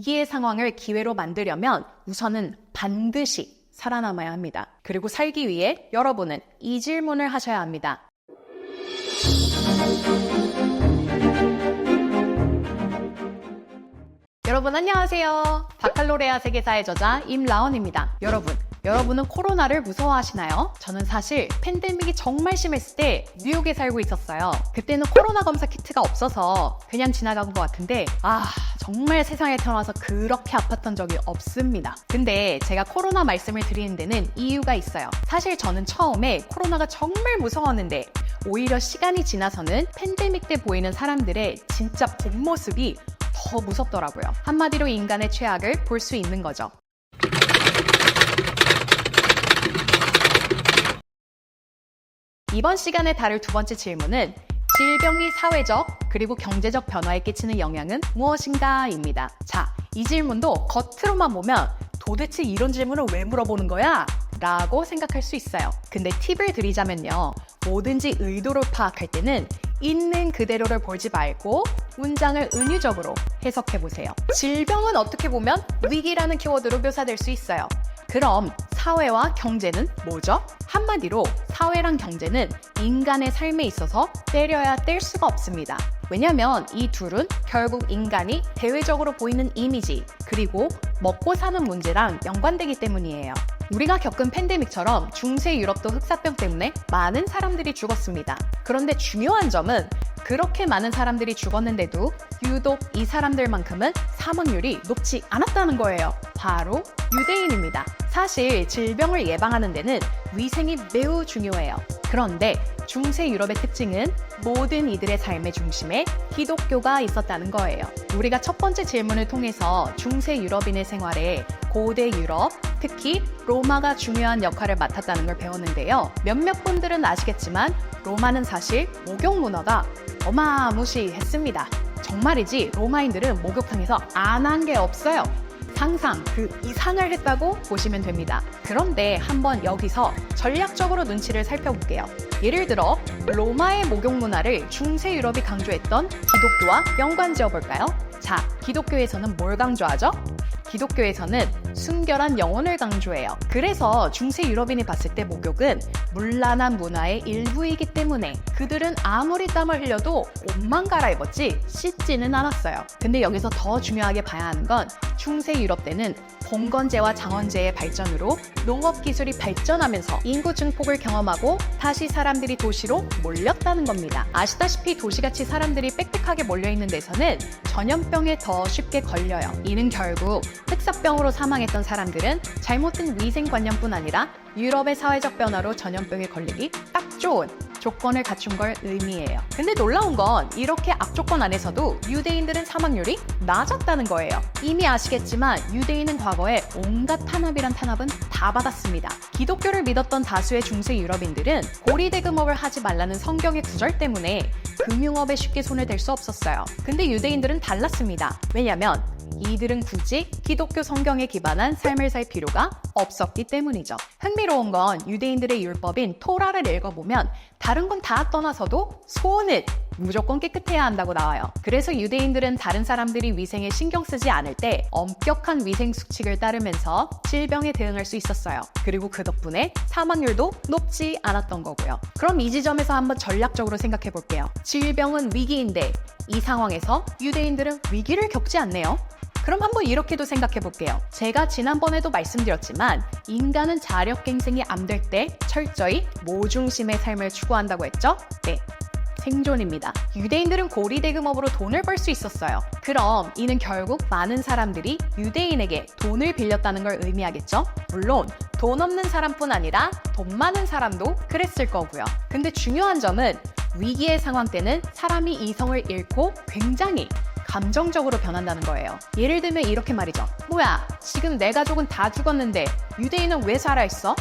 위기의 상황을 기회로 만들려면 우선은 반드시 살아남아야 합니다. 그리고 살기 위해 여러분은 이 질문을 하셔야 합니다. 여러분 안녕하세요. 바칼로레아 세계사의 저자 임라온입니다. 여러분은 코로나를 무서워하시나요? 저는 사실 팬데믹이 정말 심했을 때 뉴욕에 살고 있었어요. 그때는 코로나 검사 키트가 없어서 그냥 지나간 것 같은데 정말 세상에 태어나서 그렇게 아팠던 적이 없습니다. 근데 제가 코로나 말씀을 드리는 데는 이유가 있어요. 사실 저는 처음에 코로나가 정말 무서웠는데 오히려 시간이 지나서는 팬데믹 때 보이는 사람들의 진짜 본 모습이 더 무섭더라고요. 한마디로 인간의 최악을 볼 수 있는 거죠. 이번 시간에 다룰 두 번째 질문은 질병이 사회적 그리고 경제적 변화에 끼치는 영향은 무엇인가? 입니다. 자, 이 질문도 겉으로만 보면 도대체 이런 질문을 왜 물어보는 거야? 라고 생각할 수 있어요. 근데 팁을 드리자면요. 뭐든지 의도를 파악할 때는 있는 그대로를 보지 말고 문장을 은유적으로 해석해보세요. 질병은 어떻게 보면 위기라는 키워드로 묘사될 수 있어요. 그럼 사회와 경제는 뭐죠? 한마디로 사회랑 경제는 인간의 삶에 있어서 때려야 뗄 수가 없습니다. 왜냐면 이 둘은 결국 인간이 대외적으로 보이는 이미지 그리고 먹고 사는 문제랑 연관되기 때문이에요. 우리가 겪은 팬데믹처럼 중세 유럽도 흑사병 때문에 많은 사람들이 죽었습니다. 그런데 중요한 점은 그렇게 많은 사람들이 죽었는데도 유독 이 사람들만큼은 사망률이 높지 않았다는 거예요. 바로 유대인입니다. 사실 질병을 예방하는 데는 위생이 매우 중요해요. 그런데 중세 유럽의 특징은 모든 이들의 삶의 중심에 기독교가 있었다는 거예요. 우리가 첫 번째 질문을 통해서 중세 유럽인의 생활에 고대 유럽, 특히 로마가 중요한 역할을 맡았다는 걸 배웠는데요. 몇몇 분들은 아시겠지만 로마는 사실 목욕 문화가 어마무시했습니다. 정말이지 로마인들은 목욕탕에서 안 한 게 없어요. 항상 그 이상을 했다고 보시면 됩니다. 그런데 한번 여기서 전략적으로 눈치를 살펴볼게요. 예를 들어 로마의 목욕 문화를 중세 유럽이 강조했던 기독교와 연관지어 볼까요? 자, 기독교에서는 뭘 강조하죠? 기독교에서는 순결한 영혼을 강조해요. 그래서 중세 유럽인이 봤을 때 목욕은 문란한 문화의 일부이기 때문에 그들은 아무리 땀을 흘려도 옷만 갈아입었지 씻지는 않았어요. 근데 여기서 더 중요하게 봐야 하는 건 중세 유럽 때는 봉건제와 장원제의 발전으로 농업 기술이 발전하면서 인구 증폭을 경험하고 다시 사람들이 도시로 몰렸다는 겁니다. 아시다시피 도시같이 사람들이 빽빽하게 몰려있는 데서는 전염병에 더 쉽게 걸려요. 이는 결국 흑사병으로 사망했던 사람들은 잘못된 위생관념뿐 아니라 유럽의 사회적 변화로 전염병에 걸리기 딱 좋은 조건을 갖춘 걸 의미해요. 근데 놀라운 건 이렇게 악조건 안에서도 유대인들은 사망률이 낮았다는 거예요. 이미 아시겠지만 유대인은 과거에 온갖 탄압이란 탄압은 다 받았습니다. 기독교를 믿었던 다수의 중세 유럽인들은 고리대금업을 하지 말라는 성경의 구절 때문에 금융업에 쉽게 손을 댈 수 없었어요. 근데 유대인들은 달랐습니다. 왜냐면 이들은 굳이 기독교 성경에 기반한 삶을 살 필요가 없었기 때문이죠. 흥미로운 건 유대인들의 율법인 토라를 읽어보면 다른 건 다 떠나서도 손은 무조건 깨끗해야 한다고 나와요. 그래서 유대인들은 다른 사람들이 위생에 신경 쓰지 않을 때 엄격한 위생 수칙을 따르면서 질병에 대응할 수 있었어요. 그리고 그 덕분에 사망률도 높지 않았던 거고요. 그럼 이 지점에서 한번 전략적으로 생각해 볼게요. 질병은 위기인데 이 상황에서 유대인들은 위기를 겪지 않네요. 그럼 한번 이렇게도 생각해 볼게요. 제가 지난번에도 말씀드렸지만 인간은 자력갱생이 안 될 때 철저히 뭐 중심의 삶을 추구한다고 했죠? 네, 생존입니다. 유대인들은 고리대금업으로 돈을 벌 수 있었어요. 그럼 이는 결국 많은 사람들이 유대인에게 돈을 빌렸다는 걸 의미하겠죠? 물론 돈 없는 사람뿐 아니라 돈 많은 사람도 그랬을 거고요. 근데 중요한 점은 위기의 상황 때는 사람이 이성을 잃고 굉장히 감정적으로 변한다는 거예요. 예를 들면 이렇게 말이죠. 뭐야, 지금 내 가족은 다 죽었는데 유대인은 왜 살아있어?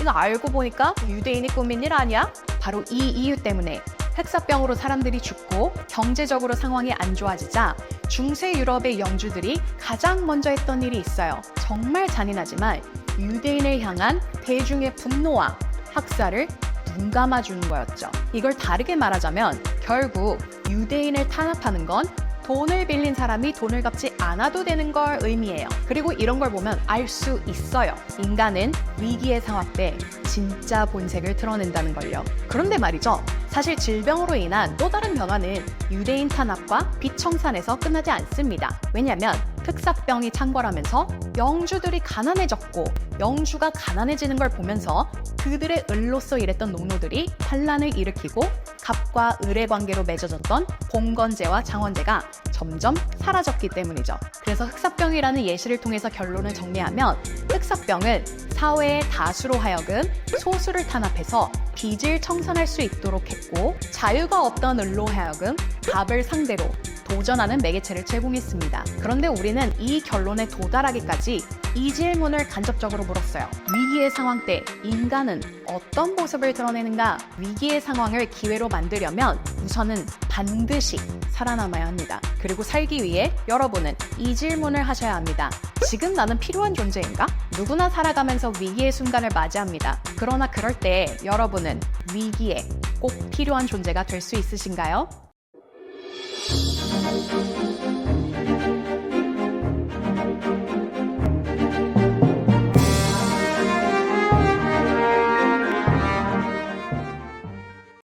이거 알고 보니까 유대인이 꾸민 일 아니야? 바로 이 이유 때문에 흑사병으로 사람들이 죽고 경제적으로 상황이 안 좋아지자 중세 유럽의 영주들이 가장 먼저 했던 일이 있어요. 정말 잔인하지만 유대인을 향한 대중의 분노와 학살을 눈 감아주는 거였죠. 이걸 다르게 말하자면 결국 유대인을 탄압하는 건 돈을 빌린 사람이 돈을 갚지 않아도 되는 걸 의미해요. 그리고 이런 걸 보면 알 수 있어요. 인간은 위기의 상황 때 진짜 본색을 드러낸다는 걸요. 그런데 말이죠. 사실 질병으로 인한 또 다른 변화는 유대인 탄압과 비청산에서 끝나지 않습니다. 왜냐하면 흑사병이 창궐하면서 영주들이 가난해졌고 영주가 가난해지는 걸 보면서 그들의 을로서 일했던 농노들이 반란을 일으키고 갑과 을의 관계로 맺어졌던 봉건제와 장원제가 점점 사라졌기 때문이죠. 그래서 흑사병이라는 예시를 통해서 결론을 정리하면 흑사병은 사회의 다수로 하여금 소수를 탄압해서 빚을 청산할 수 있도록 했고 자유가 없던 을로 하여금 갑을 상대로 도전하는 매개체를 제공했습니다. 그런데 우리는 이 결론에 도달하기까지 이 질문을 간접적으로 물었어요. 위기의 상황 때 인간은 어떤 모습을 드러내는가? 위기의 상황을 기회로 만들려면 우선은 반드시 살아남아야 합니다. 그리고 살기 위해 여러분은 이 질문을 하셔야 합니다. 지금 나는 필요한 존재인가? 누구나 살아가면서 위기의 순간을 맞이합니다. 그러나 그럴 때 여러분은 위기에 꼭 필요한 존재가 될 수 있으신가요?